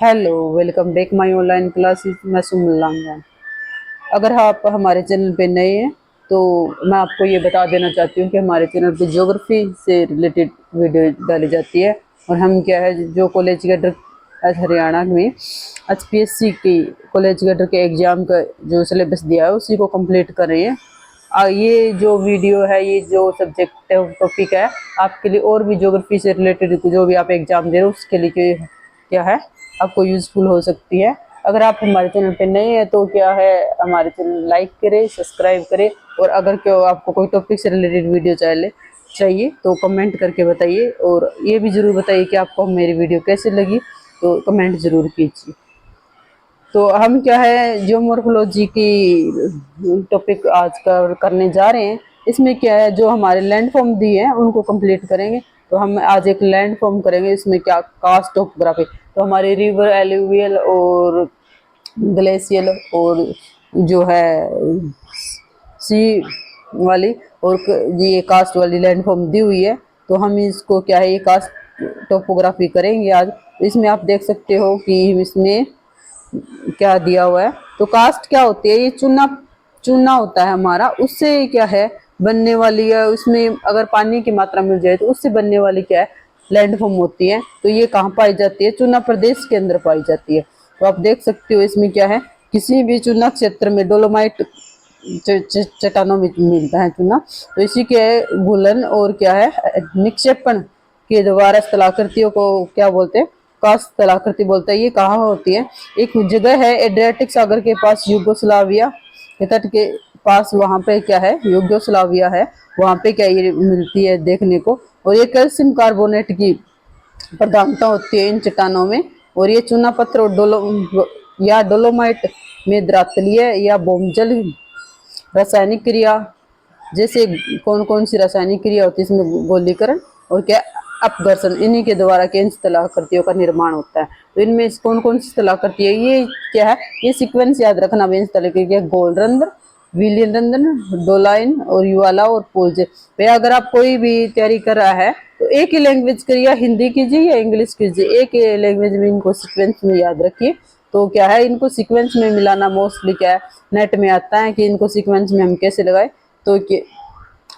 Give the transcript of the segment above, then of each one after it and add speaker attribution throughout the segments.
Speaker 1: Hello, welcome back my online classes. मैं सुमन। अगर आप हमारे चैनल पे नए हैं तो मैं आपको ये बता देना चाहती हूँ कि हमारे चैनल पे ज्योग्राफी से रिलेटेड वीडियो डाली जाती है। और हम क्या है, जो कॉलेज कैडर हरियाणा में एचपीएससी की कॉलेज कैडर के एग्ज़ाम का जो सिलेबस दिया है उसी को कंप्लीट कर रहे हैं। ये जो वीडियो है, ये जो सब्जेक्ट टॉपिक है आपके लिए, और भी ज्योग्राफी से रिलेटेड जो भी आप एग्ज़ाम दे रहे हो उसके लिए क्या है, आपको यूज़फुल हो सकती है। अगर आप हमारे चैनल पे नए हैं तो क्या है, हमारे चैनल लाइक करें, सब्सक्राइब करें। और अगर क्यों आपको कोई टॉपिक से रिलेटेड वीडियो चाहिए तो कमेंट करके बताइए। और ये भी ज़रूर बताइए कि आपको मेरी वीडियो कैसी लगी, तो कमेंट ज़रूर कीजिए। तो हम क्या है, जियोमॉर्फोलॉजी की टॉपिक आज करने जा रहे हैं। इसमें क्या है, जो हमारे लैंड फॉर्म दिए हैं उनको कंप्लीट करेंगे। तो हम आज एक लैंड फॉर्म करेंगे। इसमें क्या, कास्ट टोपोग्राफी। तो हमारी रिवर, एलुवियल और ग्लेशियल और जो है सी वाली और ये कास्ट वाली लैंड फॉर्म दी हुई है। तो हम इसको क्या है, ये कास्ट टोपोग्राफी करेंगे आज। तो इसमें आप देख सकते हो कि इसमें क्या दिया हुआ है। तो कास्ट क्या होती है, ये चूना चूना होता है हमारा, उससे क्या है बनने वाली है। उसमें अगर पानी की मात्रा मिल जाए तो उससे बनने वाली क्या है, लैंडफॉर्म होती है। तो ये कहाँ पाई जाती है, चूना प्रदेश के अंदर पाई जाती है। तो आप देख सकते हो इसमें क्या है, किसी भी चूना क्षेत्र में डोलोमाइट चट्टानों में मिलता है चूना। तो इसी के घुलन और क्या है, निक्षेपण के द्वारा स्थलाकृतियों को क्या बोलते हैं, कास्ट स्थलाकृति बोलते हैं। ये कहाँ होती है, एक जगह है एड्रियाटिक सागर के पास, यूगोस्लाविया के तट के पास। वहां पे क्या है, यूगोस्लाविया है, वहां पे क्या ये मिलती है देखने को। और ये कैल्शियम कार्बोनेट की प्रधानता होती है इन चट्टानों में। और ये चूना पत्थर और डोलोमाइट में द्रातलीय या बोमजल रासायनिक क्रिया, जैसे कौन कौन सी रासायनिक क्रिया होती है इसमें, गोलीकरण और क्या, अपघर्षण, इन्हीं के द्वारा के इन स्थलाकृतियों का निर्माण होता है। तो इनमें कौन कौन सी स्थलाकृति है, ये क्या है, ये सीक्वेंस याद रखना। इन स्थलाकृति गोलरंध्र, विलियन रंध्र, डोलाइन और युवाला और पोलजे। भैया अगर आप कोई भी तैयारी कर रहा है तो एक ही लैंग्वेज करिए, हिंदी कीजिए या इंग्लिश कीजिए, एक ही लैंग्वेज में इनको सीक्वेंस में याद रखिए। तो क्या है, इनको सीक्वेंस में मिलाना मोस्टली क्या है, नेट में आता है कि इनको सीक्वेंस में हम कैसे लगाए। तो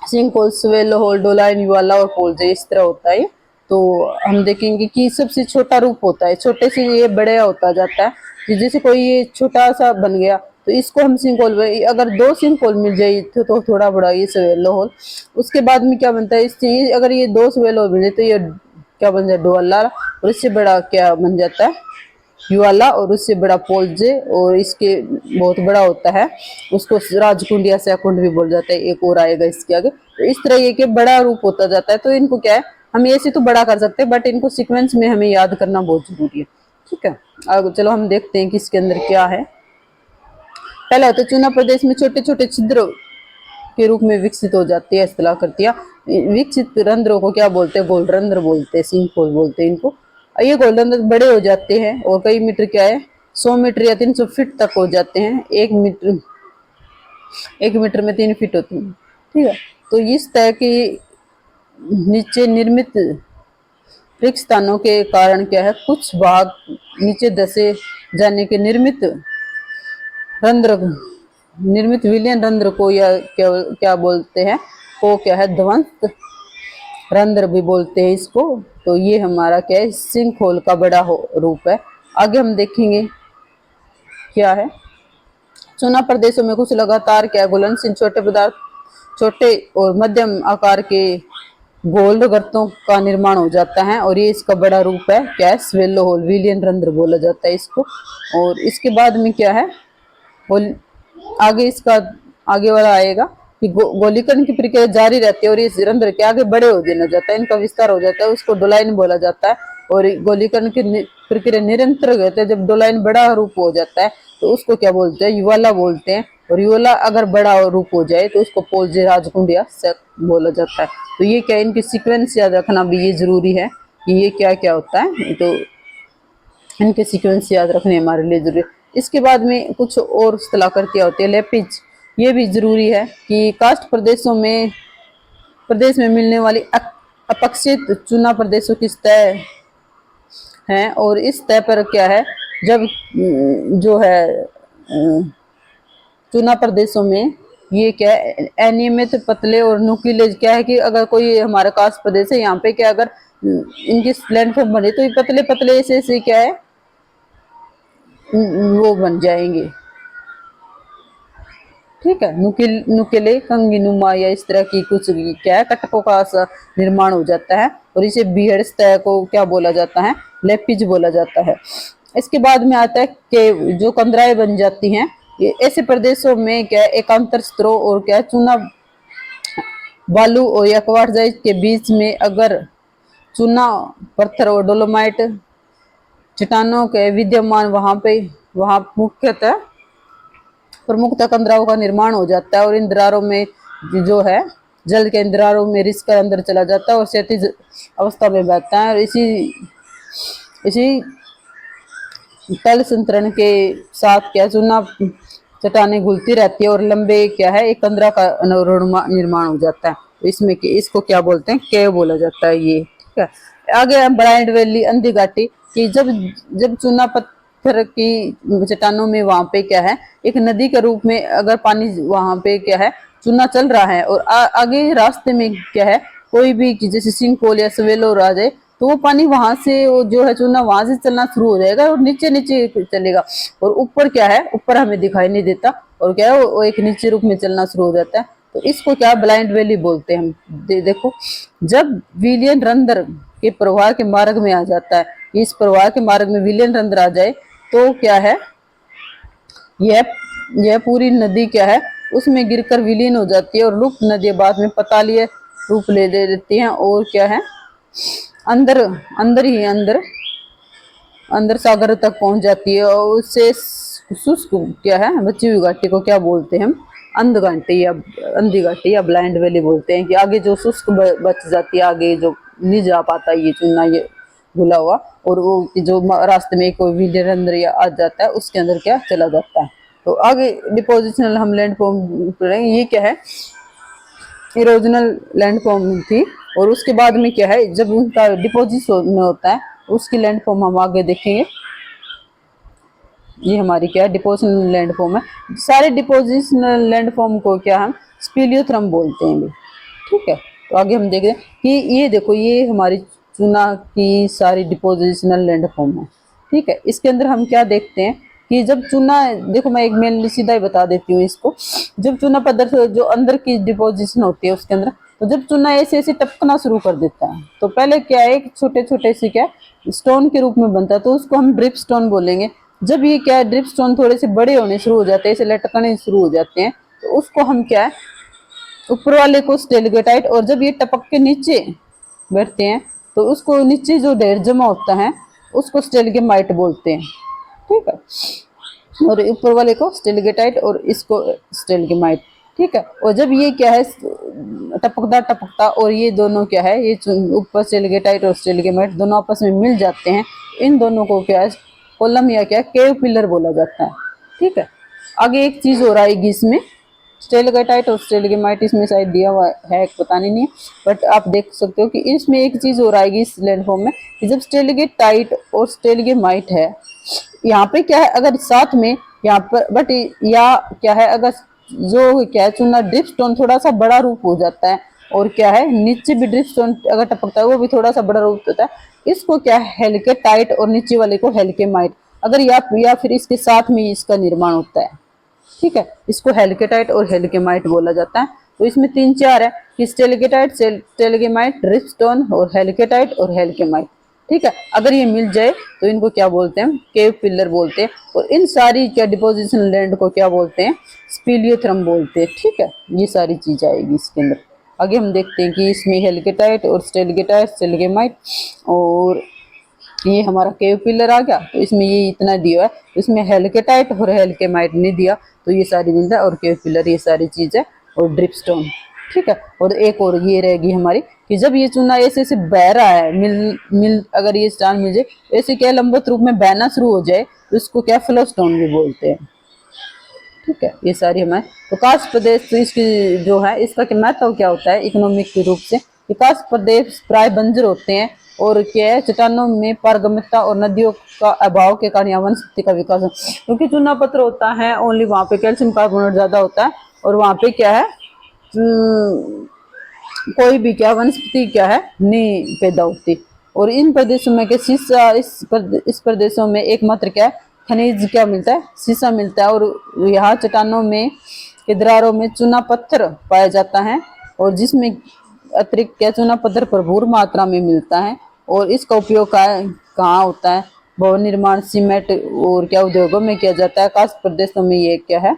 Speaker 1: सिंकोल, स्वेलो होल, डोलाइन, युवाला और पोलजे, इस तरह होता है। तो हम देखेंगे कि सबसे छोटा रूप होता है, छोटे से ये बड़े होता जाता है। कि जैसे कोई ये छोटा सा बन गया तो इसको हम सिंकोल, अगर दो सिंकोल मिल जाए तो थोड़ा बड़ा ये स्वेलो होल। उसके बाद में क्या बनता है, इससे अगर ये दो स्वेलो मिले तो ये क्या बन जाए, डोला। और इससे बड़ा क्या बन जाता है, युवाला। और उससे बड़ा पोलजे। और इसके बहुत बड़ा होता है, उसको राजकुंड या सैकुंड भी बोल जाता है। एक और आएगा इसके आगे। तो इस तरह ये के बड़ा रूप होता जाता है। तो इनको क्या है, हम ऐसे तो बड़ा कर सकते हैं बट इनको सीक्वेंस में हमें याद करना बहुत जरूरी है। ठीक है, अब चलो हम देखते हैं कि इसके अंदर क्या है। पहला होता है, चूना प्रदेश में छोटे छोटे छिद्र के रूप में विकसित हो जाती है स्थलाकृतियां। विकसित रंध्रों को क्या बोलते हैं, गोलरंध्र बोलते हैं, सिंकहोल बोलते हैं इनको। ये गोलरंध्र बड़े हो जाते हैं और कई मीटर क्या है, 100 मीटर या 300 फीट तक हो जाते हैं। 1 मीटर में 3 फीट होती है। ठीक है, तो इस तरह की नीचे निर्मित रिक्त स्थानों के कारण क्या है, कुछ भाग नीचे धसे जाने के रंध्र निर्मित विलियन रंध्र को या क्या क्या बोलते हैं, को क्या है, ध्वंस रंध्र भी बोलते हैं इसको। तो ये हमारा क्या है, सिंक होल का बड़ा रूप है। आगे हम देखेंगे क्या है, चुना प्रदेशों में कुछ लगातार क्या घुलनशील छोटे पदार्थ, छोटे और मध्यम आकार के गोल्ड गर्तों का निर्माण हो जाता है। और ये इसका बड़ा रूप है, क्या है, स्वेलो होल, विलियन रंध्र बोला जाता है इसको। और इसके बाद में क्या है, आगे इसका आगे वाला आएगा कि गोलीकरण की प्रक्रिया जारी रहती है और इस रंध्र के आगे बड़े हो देना जाता है, इनका विस्तार हो जाता है, उसको डोलाइन बोला जाता है। और गोलीकरण की प्रक्रिया निरंतर रहती है, जब डोलाइन बड़ा रूप हो जाता है तो उसको क्या बोलते हैं, युवाला बोलते हैं। और युवाला अगर बड़ा रूप हो जाए तो उसको पोलजे, राजकुंड या सेक बोला जाता है। तो ये क्या, इनकी सीक्वेंस याद रखना भी ये जरूरी है कि ये क्या क्या होता है। तो इनके सीक्वेंस याद रखने हमारे लिए जरूरी है। इसके बाद में कुछ और स्थलाकृतियां होती है, लेपिज। ये भी जरूरी है कि कास्ट प्रदेश में मिलने वाली अपक्षित चुना प्रदेशों की सतह हैं। और इस तय पर क्या है, जब जो है चुना प्रदेशों में ये क्या है, अनियमित पतले और नुकीले, क्या है कि अगर कोई हमारा खास प्रदेश है यहाँ पे क्या, अगर इनकी लैंडफॉर्म बने तो ये पतले पतले ऐसे क्या है वो बन जाएंगे। ठीक है, नुकीले कंगीनुमा या इस तरह की कुछ क्या है कटकों का सा निर्माण हो जाता है। और इसे बीहड़ सतह को क्या बोला जाता है, लेपिज बोला जाता है। इसके बाद में आता है कि जो कंदराएं बन जाती हैं, ये ऐसे प्रदेशों में क्या एकांतर स्तरों और क्या चूना बालू और या क्वार्ट्जाइट के बीच में अगर चूना पत्थर और डोलोमाइट चट्टानों के विद्यमान वहां मुख्यतः प्रमुखतः कंदराओं का निर्माण हो जाता है। और इन दरारों में जो है जल के दरारों में रिस कर अंदर चला जाता है और क्षैतिज अवस्था में बहता है। और इसी इसी तल संतरण के साथ क्या चूना चट्टाने घुलती रहती है और लंबे क्या है एक कंदरा का निर्माण हो जाता है। इसमें इसको क्या बोलते हैं, केव बोला जाता है ये। ठीक है, आगे ब्राइड वैली अंधी घाटी की जब जब चूना पत्थर की चट्टानों में वहां पे क्या है एक नदी के रूप में अगर पानी वहां पे क्या है चूना चल रहा है और आगे रास्ते में क्या है कोई भी जैसे सिंकोल या सवेलो आ जाए तो वो पानी वहां से वो जो है चूना वहां से चलना शुरू हो जाएगा और नीचे नीचे चलेगा। और ऊपर क्या है, ऊपर हमें दिखाई नहीं देता और क्या है वो एक नीचे रूप में चलना शुरू हो जाता है। तो इसको क्या ब्लाइंड वैली बोलते हैं हम। देखो, जब विलियन रंध्र के प्रवाह के मार्ग में आ जाता है, इस प्रवाह के मार्ग में विलियन रंध्र आ जाए तो क्या है यह पूरी नदी क्या है उसमें गिरकर विलीन हो जाती है और लुप्त नदी बाद में पतालीय रूप ले लेती हैं और क्या है अंदर अंदर ही अंदर सागर तक पहुंच जाती है। और उससे शुष्क क्या है बची हुई घाटी को क्या बोलते हैं हम, अंध घाटी या अंधी घाटी या ब्लाइंड वैली बोलते हैं। कि आगे जो शुष्क बच जाती है, आगे जो नहीं जा पाता ये चुना ये घुला हुआ, और वो जो रास्ते में कोई विलियन अंदर या आ जाता है उसके अंदर क्या चला जाता है। तो आगे डिपोजिशनल हम लैंड फॉर्म ये क्या है इरोजनल लैंड फॉर्म थी। और उसके बाद में क्या है जब उनका डिपोजिशन होता है उसकी लैंड फॉर्म हम आगे देखेंगे। ये हमारी क्या है डिपोजिशनल लैंड फॉर्म है। सारे डिपोजिशनल लैंड फॉर्म को क्या हम स्पीलियोथर्म बोलते हैं। ठीक है, तो आगे हम देखते हैं कि ये देखो ये हमारी चुना की सारी डिपोजिशनल लैंड फॉर्म है। ठीक है, इसके अंदर हम क्या देखते हैं कि जब चूना, देखो मैं एक मेनली सीधा ही बता देती हूँ इसको। जब चूना पदार्थ जो अंदर की डिपोजिशन होती है उसके अंदर, तो जब चूना ऐसे ऐसे टपकना शुरू कर देता है तो पहले क्या है छोटे छोटे से क्या स्टोन के रूप में बनता है, तो उसको हम ड्रिप स्टोन बोलेंगे। जब ये क्या है ड्रिप स्टोन थोड़े से बड़े होने शुरू हो जाते हैं, ऐसे लटकने शुरू हो जाते हैं, तो उसको हम क्या है ऊपर वाले को स्टेलगेटाइट, और जब ये टपक के नीचे बैठते हैं तो उसको नीचे जो ढेर जमा होता है उसको स्टेलगेमाइट बोलते हैं। ठीक है, और ऊपर वाले को स्टेलगेटाइट और इसको स्टेलगेमाइट। ठीक है, और जब ये क्या है टपकता टपकता और ये दोनों क्या है ये ऊपर स्टेलगेटाइट और स्टेलगेमाइट दोनों आपस में मिल जाते हैं, इन दोनों को क्या है कॉलम या क्या केव पिलर बोला जाता है। ठीक है, आगे एक चीज हो रहा है इसमें स्टेलगेटाइट और स्टेलगेमाइट इसमें शायद दिया हुआ है पता नहीं है, बट आप देख सकते हो कि इसमें एक चीज हो रहा है इस लैंडफॉर्म में कि जब स्टेलगेटाइट और स्टेलगेमाइट है यहाँ पे क्या है अगर साथ में यहाँ पर बट या क्या है अगर जो क्या है चूना ड्रिप स्टोन थोड़ा सा बड़ा रूप हो जाता है और क्या है नीचे भी ड्रिप स्टोन अगर टपकता है वो भी थोड़ा सा बड़ा रूप होता है, इसको क्या है हेल्केटाइट और नीचे वाले को हेल्केमाइट अगर या फिर इसके साथ में इसका निर्माण होता है। ठीक है, इसको हेल्केटाइट और हेल्केमाइट बोला जाता है। तो इसमें तीन चार है कि स्टेलगेटाइट, स्टेलगेमाइट, ड्रिपस्टोन और हेल्केटाइट और हेल्केमाइट। ठीक है, अगर ये मिल जाए तो इनको क्या बोलते हैं केव पिलर बोलते हैं। और इन सारी क्या डिपोजिशन लैंड को क्या बोलते हैं स्पीलियोथर्म बोलते हैं। ठीक है, ये सारी चीज आएगी इसके अंदर। आगे हम देखते हैं कि इसमें हेल्केटाइट और स्टेलगेटाइट, स्टेलगेमाइट और ये हमारा केव पिलर आ गया। तो इसमें ये इतना दिया है, इसमें हेल्केटाइट और हेल्केमाइट नहीं दिया, तो ये सारी मिलता है और केव पिलर ये सारी चीज है और ड्रिप स्टोन। ठीक है, और एक और ये रहेगी हमारी कि जब ये चूना ऐसे ऐसे बह रहा है मिल अगर ये स्टान मिल जाए ऐसे क्या लंबवत रूप में बहना शुरू हो जाए तो इसको क्या फ्लो स्टोन भी बोलते हैं। ठीक है, ये सारी हमारे विकास प्रदेश तो इसकी जो है इसका महत्व क्या होता है इकोनॉमिक के रूप से। विकास प्रदेश प्राय बंजर होते हैं और क्या है, चट्टानों में पारगम्यता और नदियों का अभाव के कारण यहाँ वनस्पति का विकास हो, क्योंकि चूना पत्थर होता है ओनली वहां पे कैल्शियम कार्बोनेट ज्यादा होता है, और वहां पे क्या है कोई भी क्या वनस्पति क्या है नहीं पैदा होती। और इन प्रदेशों में क्या शीशा, इस प्रदेशों में एकमात्र क्या है खनिज क्या मिलता है, शीशा मिलता है। और यहाँ चट्टानों में के दरारों में चूना पत्थर पाया जाता है, और जिसमें अतिरिक्त क्या चूना पत्थर भरपूर मात्रा में मिलता है। और इसका उपयोग कहाँ होता है, भवन निर्माण, सीमेंट और क्या उद्योगों में किया जाता है। खास प्रदेशों में ये क्या है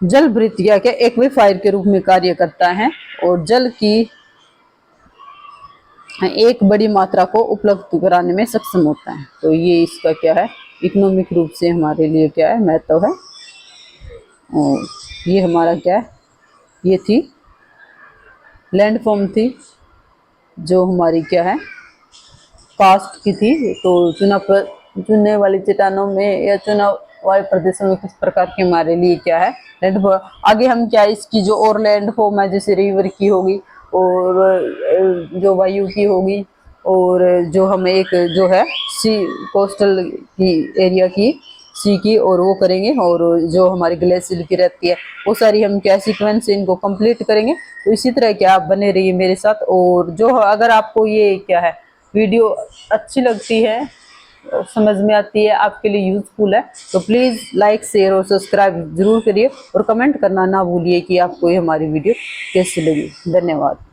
Speaker 1: जल वृत्तियां क्या एक्वीफायर के रूप में कार्य करता है, और जल की एक बड़ी मात्रा को उपलब्ध कराने में सक्षम होता है। तो ये इसका क्या है इकोनॉमिक रूप से हमारे लिए क्या है महत्व है। और ये हमारा क्या है, ये थी लैंडफॉर्म थी जो हमारी क्या है कास्ट की थी। तो चुनने वाली चट्टानों में या चुना वाले प्रदेशों में किस प्रकार के हमारे लिए क्या है लैंडफॉर्म। आगे हम क्या इसकी जो और लैंडफॉर्म है जैसे रिवर की होगी, और जो वायु की होगी, और जो हम एक जो है सी कोस्टल की एरिया की सी की, और वो करेंगे। और जो हमारी ग्लेशियर की रहती है वो सारी हम क्या सीक्वेंस से इनको कंप्लीट करेंगे। तो इसी तरह क्या आप बने रहिए मेरे साथ। और जो अगर आपको ये क्या है वीडियो अच्छी लगती है, समझ में आती है, आपके लिए यूजफुल है, तो प्लीज़ लाइक शेयर और सब्सक्राइब जरूर करिए, और कमेंट करना ना भूलिए कि आपको ये हमारी वीडियो कैसी लगी। धन्यवाद।